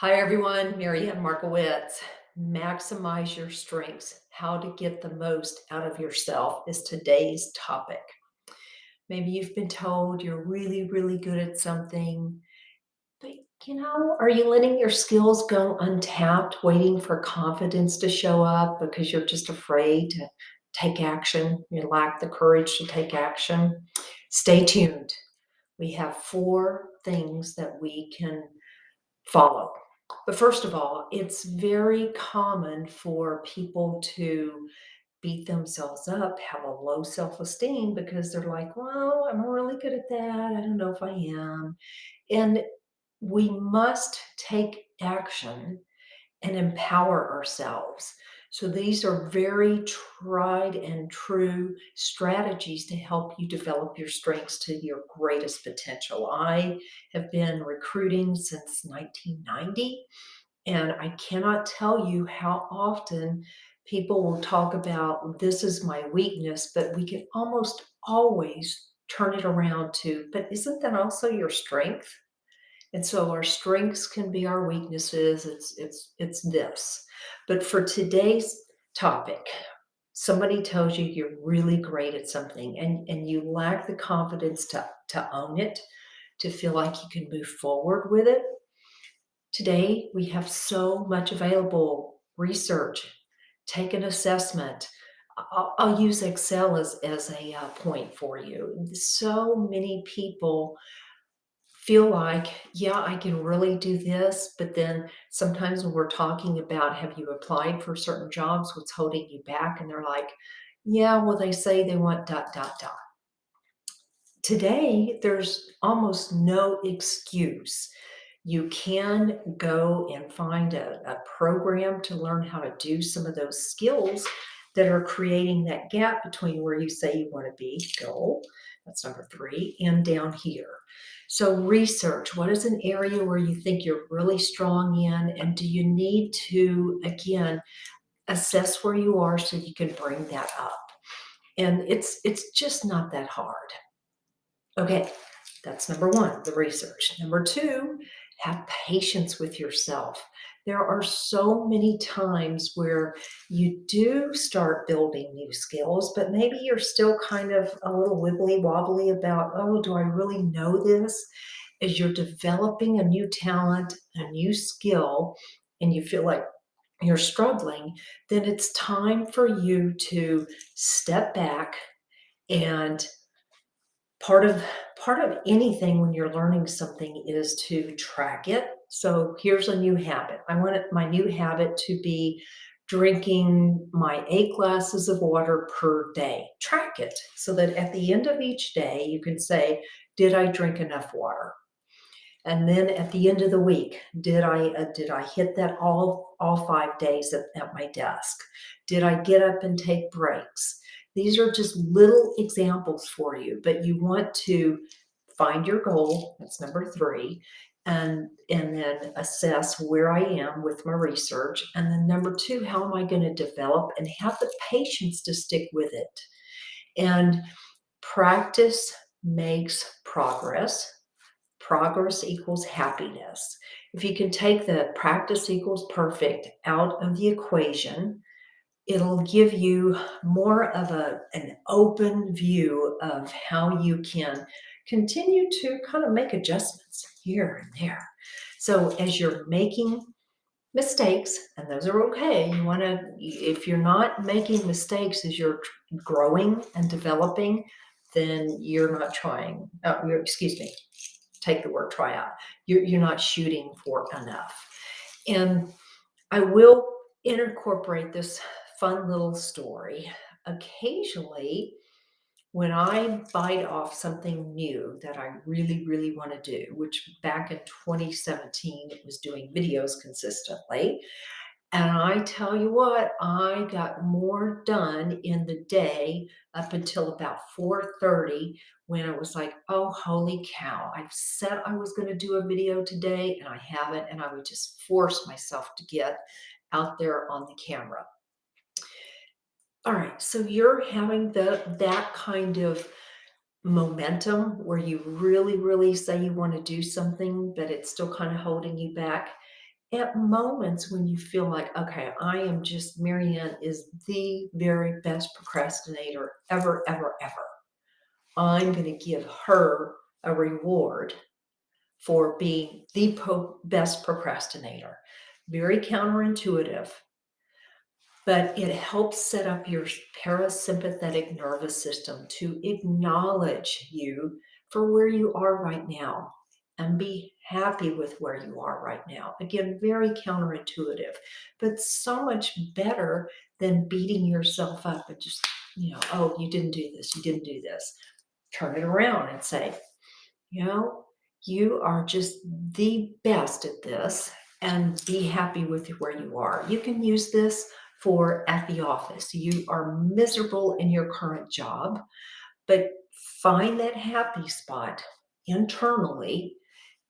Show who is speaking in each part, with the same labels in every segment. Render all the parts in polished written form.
Speaker 1: Hi, everyone. Mary Ann Markowitz. Maximize your strengths. How to get the most out of yourself is today's topic. Maybe you've been told you're really, really good at something, but are you letting your skills go untapped, waiting for confidence to show up because you're just afraid to take action? You lack the courage to take action. Stay tuned. We have four things that we can follow. But first of all, it's very common for people to beat themselves up, have a low self esteem because they're like, well, I'm really good at that. I don't know if I am. And we must take action and empower ourselves. So these are very tried and true strategies to help you develop your strengths to your greatest potential. I have been recruiting since 1990, and I cannot tell you how often people will talk about this is my weakness, but we can almost always turn it around to, but isn't that also your strength? And so our strengths can be our weaknesses. It's this. But for today's topic, somebody tells you you're really great at something and you lack the confidence to own it, to feel like you can move forward with it. Today we have so much available research. Take an assessment. I'll use Excel as a point for you. So many people feel like, yeah, I can really do this. But then sometimes when we're talking about have you applied for certain jobs, what's holding you back? And they're like, yeah, well, they say they want dot, dot, dot. Today, there's almost no excuse. You can go and find a program to learn how to do some of those skills that are creating that gap between where you say you want to be, goal, that's number three, and down here. So, research what is an area where you think you're really strong in, and do you need to, again, assess where you are so you can bring that up? And it's just not that hard. Okay, that's number one, the research. Number two, have patience with yourself. There are so many times where you do start building new skills, but maybe you're still kind of a little wibbly wobbly about, oh, do I really know this? As you're developing a new talent, a new skill, and you feel like you're struggling, then it's time for you to step back and Part of part of anything when you're learning something is to track it. So here's a new habit. I want my new habit to be drinking my 8 glasses of water per day. Track it so that at the end of each day you can say, did I drink enough water? And then at the end of the week, did I hit that all 5 days at my desk? Did I get up and take breaks? These are just little examples for you, but you want to find your goal, that's number 3, and then assess where I am with my research. And then number 2, how am I gonna develop and have the patience to stick with it? And practice makes progress. Progress equals happiness. If you can take the practice equals perfect out of the equation, it'll give you more of an open view of how you can continue to kind of make adjustments here and there. So as you're making mistakes, and those are okay, if you're not making mistakes as you're growing and developing, then you're not trying. Excuse me, take the word try out. You're not shooting for enough. And I will incorporate this fun little story. Occasionally, when I bite off something new that I really, really want to do, which back in 2017, it was doing videos consistently. And I tell you what, I got more done in the day up until about 4:30 when I was like, "Oh, holy cow. I've said I was gonna do a video today, and I haven't," and I would just force myself to get out there on the camera. Alright, so you're having that kind of momentum where you really, really say you wanna do something, but it's still kinda holding you back. at moments when you feel like, okay, I am just, Marianne is the very best procrastinator ever, ever, ever. I'm going to give her a reward for being the best procrastinator. Very counterintuitive, but it helps set up your parasympathetic nervous system to acknowledge you for where you are right now and be happy with where you are right now. Again, very counterintuitive, but so much better than beating yourself up and just, oh, you didn't do this, you didn't do this. Turn it around and say, you know, you are just the best at this, and be happy with where you are. You can use this for at the office. You are miserable in your current job, but find that happy spot internally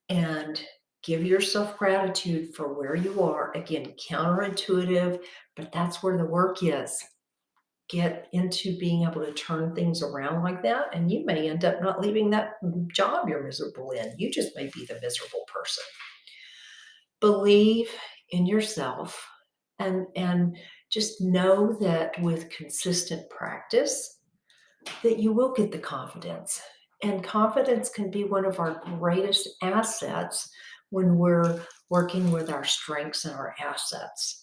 Speaker 1: and give yourself gratitude for where you are. Again, counterintuitive, but that's where the work is. Get into being able to turn things around like that, and you may end up not leaving that job you're miserable in. You just may be the miserable person. Believe in yourself, and just know that with consistent practice that you will get the confidence. And confidence can be one of our greatest assets when we're working with our strengths and our assets.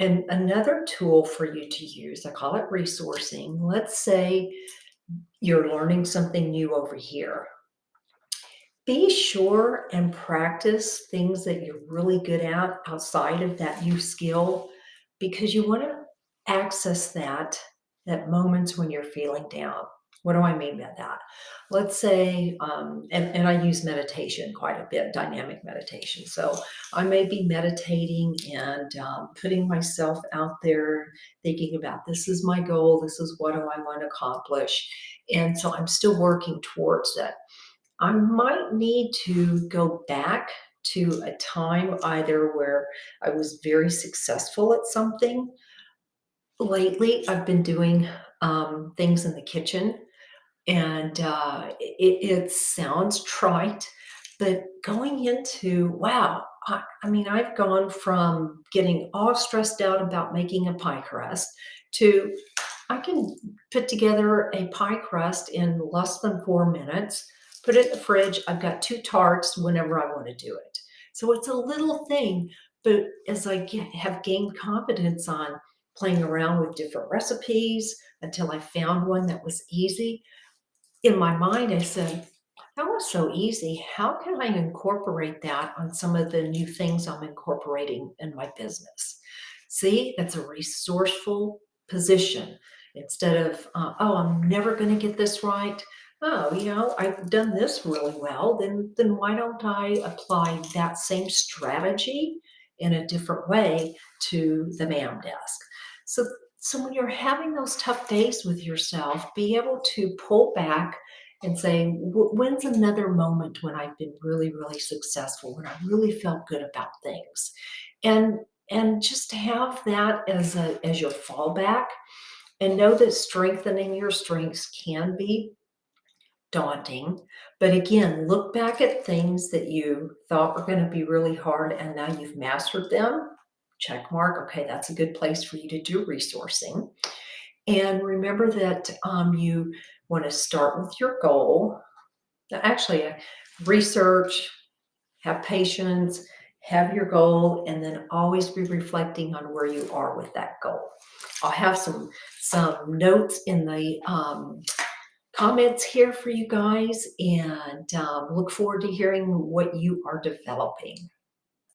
Speaker 1: And another tool for you to use, I call it resourcing. Let's say you're learning something new over here. Be sure and practice things that you're really good at outside of that new skill, because you want to access that moments when you're feeling down. What do I mean by that? Let's say, and I use meditation quite a bit, dynamic meditation. So I may be meditating and putting myself out there, thinking about this is my goal, this is what do I want to accomplish. And so I'm still working towards it. I might need to go back to a time either where I was very successful at something. Lately, I've been doing things in the kitchen, and it sounds trite, but going into, wow, I mean, I've gone from getting all stressed out about making a pie crust to I can put together a pie crust in less than 4 minutes, put it in the fridge. I've got two tarts whenever I want to do it. So it's a little thing, but as I have gained confidence on playing around with different recipes until I found one that was easy, in my mind, I said, that was so easy. How can I incorporate that on some of the new things I'm incorporating in my business? See, that's a resourceful position. Instead of, oh, I'm never going to get this right. Oh, I've done this really well. Then why don't I apply that same strategy in a different way to the MAM desk? So so when you're having those tough days with yourself, be able to pull back and say, when's another moment when I've been really, really successful, when I really felt good about things? And and just have that as your fallback, and know that strengthening your strengths can be daunting. But again, look back at things that you thought were going to be really hard and now you've mastered them. Check mark. Okay, that's a good place for you to do resourcing. And remember that you want to start with your goal. Now, actually, research, have patience, have your goal, and then always be reflecting on where you are with that goal. I'll have some notes in the comments here for you guys, and look forward to hearing what you are developing.